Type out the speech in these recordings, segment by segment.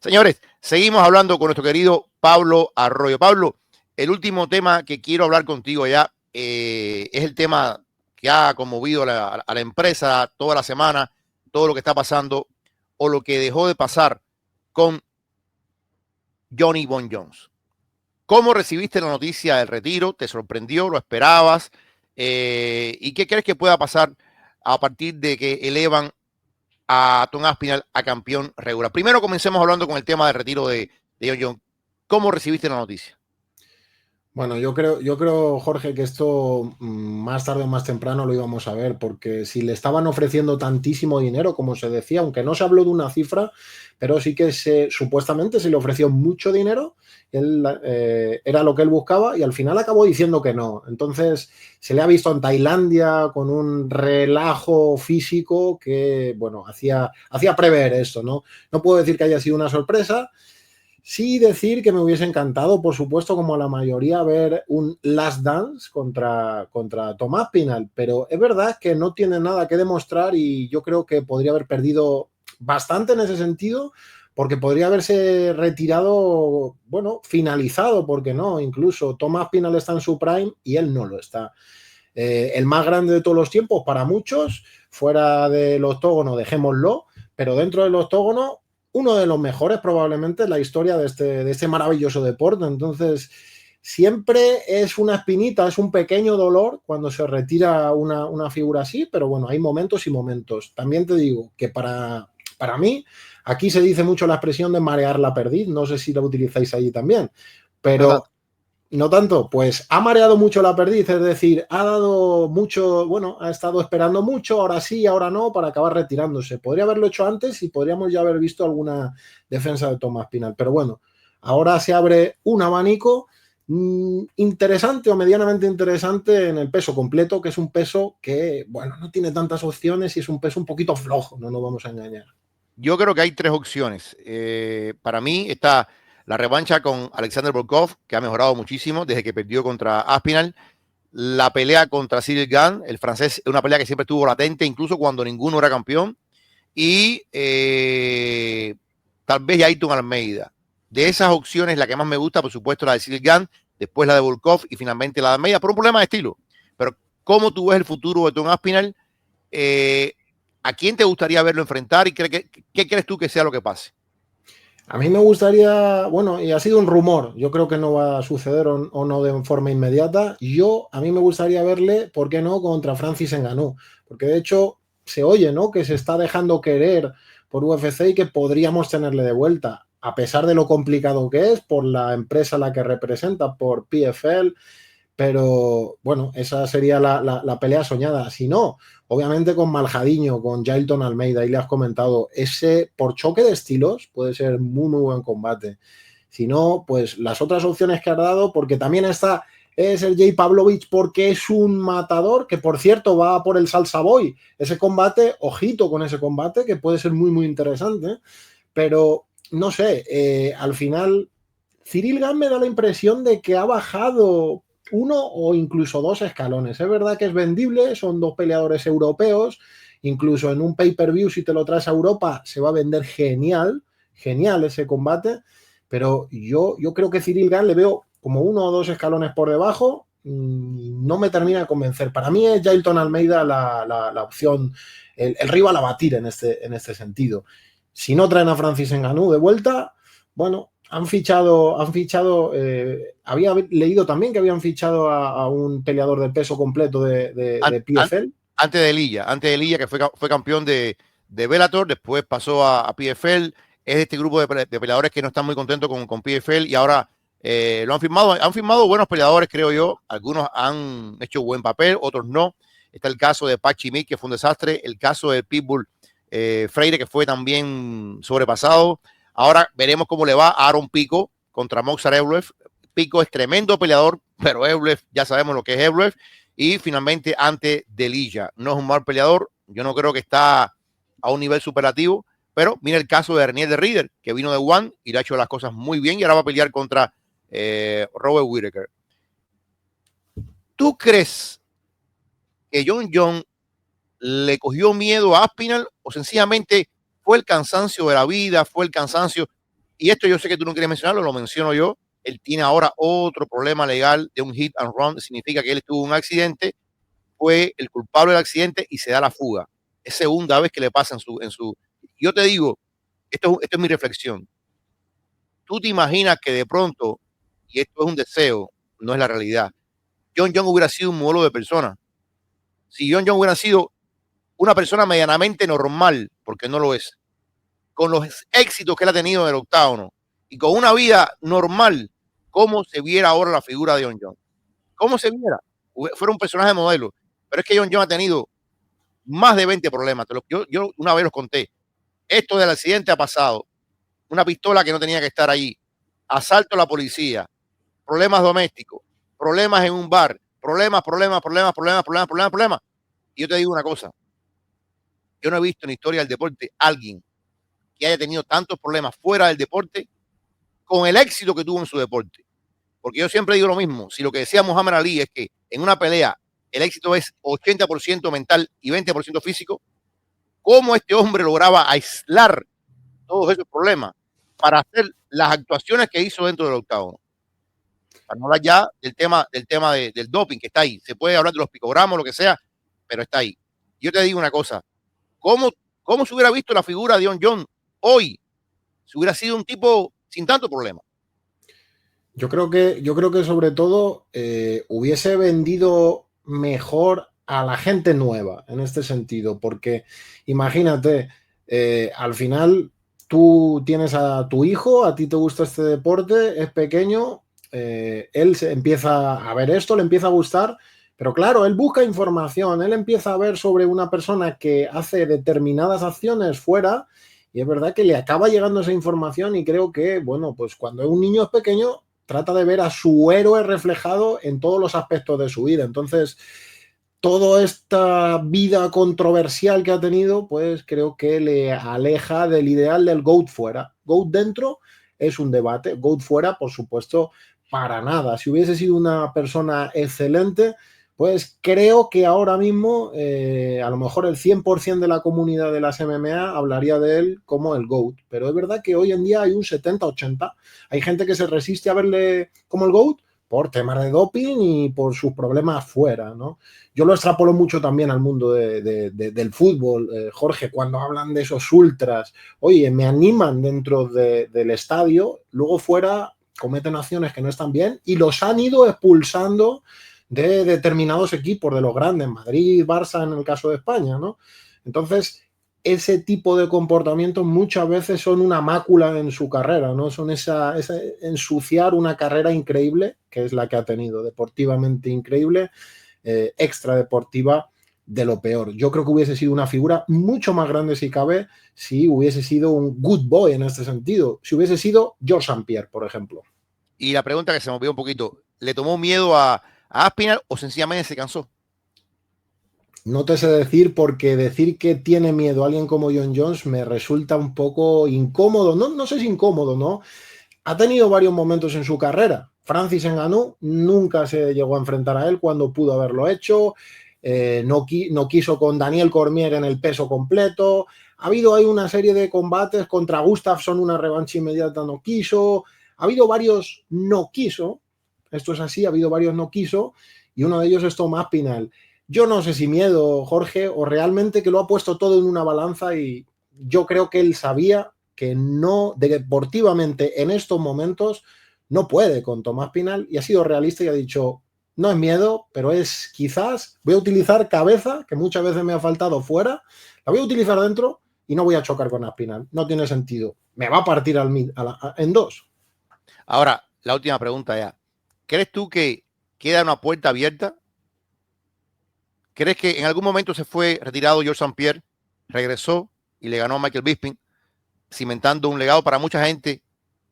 Señores, seguimos hablando con nuestro querido Pablo Arroyo. Pablo, el último tema que quiero hablar contigo ya es el tema que ha conmovido a la empresa toda la semana, todo lo que está pasando o lo que dejó de pasar con Johnny Bon Jones. ¿Cómo recibiste la noticia del retiro? ¿Te sorprendió? ¿Lo esperabas? ¿Y qué crees que pueda pasar a partir de que elevan a Tom Aspinall a campeón regular? Primero comencemos hablando con el tema del retiro de John Jones. ¿Cómo recibiste la noticia? Bueno, yo creo, Jorge, que esto más tarde o más temprano lo íbamos a ver, porque si le estaban ofreciendo tantísimo dinero, como se decía, aunque no se habló de una cifra, pero sí que supuestamente se le ofreció mucho dinero, era lo que él buscaba y al final acabó diciendo que no. Entonces se le ha visto en Tailandia con un relajo físico que, bueno, hacía prever esto, ¿no? No puedo decir que haya sido una sorpresa. Sí decir que me hubiese encantado, por supuesto, como a la mayoría, ver un Last Dance contra Tom Aspinall, pero es verdad que no tiene nada que demostrar y yo creo que podría haber perdido bastante en ese sentido, porque podría haberse retirado, bueno, finalizado, porque no, incluso Tom Aspinall está en su prime y él no lo está. El más grande de todos los tiempos para muchos, fuera del octógono, dejémoslo, pero dentro del octógono uno de los mejores probablemente en la historia de este maravilloso deporte. Entonces, siempre es una espinita, es un pequeño dolor cuando se retira una figura así, pero bueno, hay momentos y momentos. También te digo que para mí, aquí se dice mucho la expresión de marear la perdiz, no sé si la utilizáis allí también, pero no tanto, pues ha mareado mucho la perdiz, es decir, ha dado mucho, bueno, ha estado esperando mucho, ahora sí, ahora no, para acabar retirándose. Podría haberlo hecho antes y podríamos ya haber visto alguna defensa de Tomás Pinal, pero bueno, ahora se abre un abanico interesante o medianamente interesante en el peso completo, que es un peso que, bueno, no tiene tantas opciones y es un peso un poquito flojo, no nos vamos a engañar. Yo creo que hay tres opciones. Para mí está la revancha con Alexander Volkov, que ha mejorado muchísimo desde que perdió contra Aspinall. La pelea contra Cyril Gane, el francés, es una pelea que siempre estuvo latente, incluso cuando ninguno era campeón. Y tal vez Yairton Almeida. De esas opciones, la que más me gusta, por supuesto, la de Cyril Gane, después la de Volkov y finalmente la de Almeida, por un problema de estilo. Pero, ¿cómo tú ves el futuro de Tom Aspinall? Eh, ¿A quién te gustaría verlo enfrentar y qué crees tú que sea lo que pase? A mí me gustaría, bueno, y ha sido un rumor, yo creo que no va a suceder o no de forma inmediata. A mí me gustaría verle, ¿por qué no?, contra Francis Ngannou, porque de hecho se oye, ¿no?, que se está dejando querer por UFC y que podríamos tenerle de vuelta, a pesar de lo complicado que es, por la empresa a la que representa, por PFL, pero bueno, esa sería la pelea soñada. Si no, obviamente con Maljadiño, con Jailton Almeida, ahí le has comentado, ese por choque de estilos puede ser muy, muy buen combate. Si no, pues las otras opciones que has dado, porque también está Sergey Pavlovich, porque es un matador, que por cierto va por el Salsa Boy. Ese combate, ojito con ese combate, que puede ser muy, muy interesante, pero no sé, al final Cyril Gane me da la impresión de que ha bajado uno o incluso dos escalones. Es verdad que es vendible, son dos peleadores europeos, incluso en un pay-per-view si te lo traes a Europa se va a vender genial, genial ese combate, pero yo creo que Cyril Gane le veo como uno o dos escalones por debajo, no me termina de convencer. Para mí es Jailton Almeida la opción, el rival a batir en este sentido. Si no traen a Francis Ngannou de vuelta, bueno, han fichado, había leído también que habían fichado a un peleador de peso completo de PFL. Antes de Lilla, que fue campeón de Bellator, después pasó a PFL, es este grupo de peleadores que no están muy contentos con PFL y ahora lo han firmado buenos peleadores, creo yo, algunos han hecho buen papel, otros no. Está el caso de Pachi Mick, que fue un desastre, el caso de Pitbull Freire, que fue también sobrepasado. Ahora veremos cómo le va a Aaron Pico contra Moxar Evloev. Pico es tremendo peleador, pero Evloev ya sabemos lo que es Evloev. Y finalmente ante Delilla. No es un mal peleador, yo no creo que está a un nivel superlativo, pero mira el caso de Renier de Rieder, que vino de One y le ha hecho las cosas muy bien y ahora va a pelear contra Robert Whittaker. ¿Tú crees que John Jones le cogió miedo a Aspinall o sencillamente fue el cansancio de la vida, fue el cansancio? Y esto yo sé que tú no quieres mencionarlo, lo menciono yo. Él tiene ahora otro problema legal de un hit and run. Significa que él tuvo un accidente, fue el culpable del accidente y se da la fuga. Es segunda vez que le pasa en su. Yo te digo, esto es mi reflexión. Tú te imaginas que de pronto, y esto es un deseo, no es la realidad, John John hubiera sido un modelo de persona. Si John John hubiera sido una persona medianamente normal, porque no lo es, con los éxitos que él ha tenido en el octágono y con una vida normal, ¿cómo se viera ahora la figura de John John? ¿Cómo se viera? Fuera un personaje modelo. Pero es que John John ha tenido más de 20 problemas. Yo una vez los conté. Esto del accidente ha pasado. Una pistola que no tenía que estar allí. Asalto a la policía. Problemas domésticos. Problemas en un bar. Problemas. Y yo te digo una cosa. Yo no he visto en la historia del deporte alguien que haya tenido tantos problemas fuera del deporte con el éxito que tuvo en su deporte. Porque yo siempre digo lo mismo. Si lo que decía Muhammad Ali es que en una pelea el éxito es 80% mental y 20% físico, ¿cómo este hombre lograba aislar todos esos problemas para hacer las actuaciones que hizo dentro del octágono? Para no hablar ya del doping que está ahí. Se puede hablar de los picogramos, lo que sea, pero está ahí. Yo te digo una cosa. ¿Cómo, cómo se hubiera visto la figura de John John hoy? Si hubiera sido un tipo sin tanto problema. Yo creo que sobre todo hubiese vendido mejor a la gente nueva en este sentido, porque imagínate, al final tú tienes a tu hijo, a ti te gusta este deporte, es pequeño, él se empieza a ver esto, le empieza a gustar, pero claro, él busca información, él empieza a ver sobre una persona que hace determinadas acciones fuera. Y es verdad que le acaba llegando esa información y creo que, bueno, pues cuando un niño es pequeño, trata de ver a su héroe reflejado en todos los aspectos de su vida. Entonces, toda esta vida controversial que ha tenido, pues creo que le aleja del ideal del GOAT fuera. GOAT dentro es un debate, GOAT fuera, por supuesto, para nada. Si hubiese sido una persona excelente, pues creo que ahora mismo a lo mejor el 100% de la comunidad de las MMA hablaría de él como el GOAT. Pero es verdad que hoy en día hay un 70-80. Hay gente que se resiste a verle como el GOAT por temas de doping y por sus problemas fuera, ¿no? Yo lo extrapolo mucho también al mundo del fútbol, Jorge, cuando hablan de esos ultras, oye, me animan dentro del estadio, luego fuera cometen acciones que no están bien y los han ido expulsando de determinados equipos, de los grandes, Madrid, Barça en el caso de España, ¿no? Entonces, ese tipo de comportamientos muchas veces son una mácula en su carrera, ¿no? Son esa ensuciar una carrera increíble, que es la que ha tenido, deportivamente increíble, extra deportiva de lo peor. Yo creo que hubiese sido una figura mucho más grande si cabe, si hubiese sido un good boy en este sentido, si hubiese sido George St. Pierre, por ejemplo. Y la pregunta que se me olvidó un poquito, ¿le tomó miedo a Aspinall o sencillamente se cansó? No te sé decir porque decir que tiene miedo a alguien como John Jones me resulta un poco incómodo. No, no sé si incómodo, ¿no? Ha tenido varios momentos en su carrera. Francis Ngannou nunca se llegó a enfrentar a él cuando pudo haberlo hecho. No quiso con Daniel Cormier en el peso completo. Ha habido ahí una serie de combates contra Gustafsson, una revancha inmediata no quiso. Ha habido varios no quiso. Esto es así, ha habido varios no quiso. Y uno de ellos es Tomás Pinal. Yo no sé si miedo, Jorge, o realmente que lo ha puesto todo en una balanza y yo creo que él sabía que no, deportivamente en estos momentos, no puede con Tomás Pinal y ha sido realista y ha dicho, no es miedo, pero es quizás, voy a utilizar cabeza, que muchas veces me ha faltado fuera, la voy a utilizar dentro y no voy a chocar con Aspinall. No tiene sentido. Me va a partir en dos. Ahora, la última pregunta ya. ¿Crees tú que queda una puerta abierta? ¿Crees que en algún momento se fue retirado George St. Pierre, regresó y le ganó a Michael Bisping, cimentando un legado para mucha gente?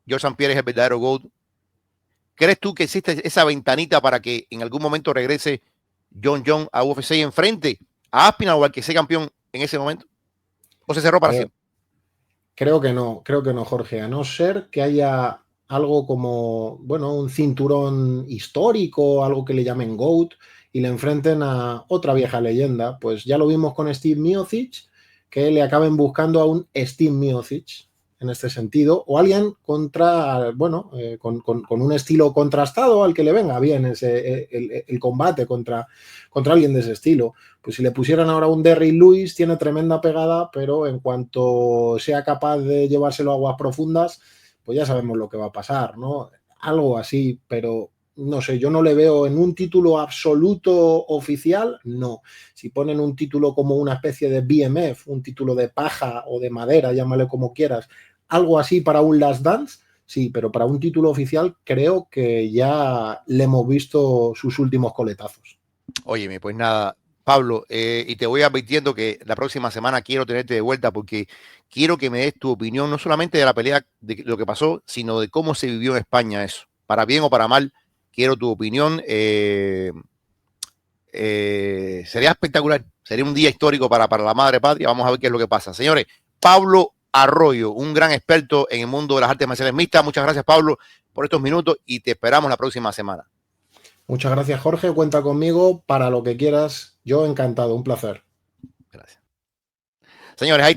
George St. Pierre es el verdadero GOAT. ¿Crees tú que existe esa ventanita para que en algún momento regrese John John a UFC y enfrente a Aspinall o al que sea campeón en ese momento? ¿O se cerró para siempre? Creo que no, Jorge, a no ser que haya algo como, bueno, un cinturón histórico, algo que le llamen GOAT, y le enfrenten a otra vieja leyenda. Pues ya lo vimos con Steve Miocic, que le acaben buscando a un Steve Miocic. en este sentido, o alguien contra, bueno, con un estilo contrastado al que le venga bien el combate contra alguien de ese estilo. Pues si le pusieran ahora un Derrick Lewis, tiene tremenda pegada, pero en cuanto sea capaz de llevárselo a aguas profundas, pues ya sabemos lo que va a pasar, ¿no? Algo así, pero no sé, yo no le veo en un título absoluto oficial, no. Si ponen un título como una especie de BMF, un título de paja o de madera, llámale como quieras, algo así para un Last Dance, sí, pero para un título oficial creo que ya le hemos visto sus últimos coletazos. Óyeme, pues nada, Pablo, y te voy advirtiendo que la próxima semana quiero tenerte de vuelta porque quiero que me des tu opinión, no solamente de la pelea, de lo que pasó, sino de cómo se vivió en España eso. Para bien o para mal, quiero tu opinión. Sería espectacular, sería un día histórico para la madre patria. Vamos a ver qué es lo que pasa. Señores, Pablo Arroyo, un gran experto en el mundo de las artes marciales mixtas. Muchas gracias, Pablo, por estos minutos y te esperamos la próxima semana. Muchas gracias, Jorge. Cuenta conmigo para lo que quieras. Yo encantado, un placer. Gracias. Señores, ahí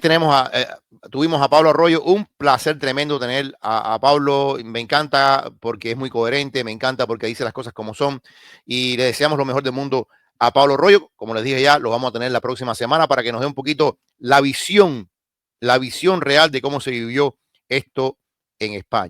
tuvimos a Pablo Arroyo. Un placer tremendo tener a Pablo. Me encanta porque es muy coherente, me encanta porque dice las cosas como son y le deseamos lo mejor del mundo a Pablo Arroyo. Como les dije ya, lo vamos a tener la próxima semana para que nos dé un poquito la visión real de cómo se vivió esto en España.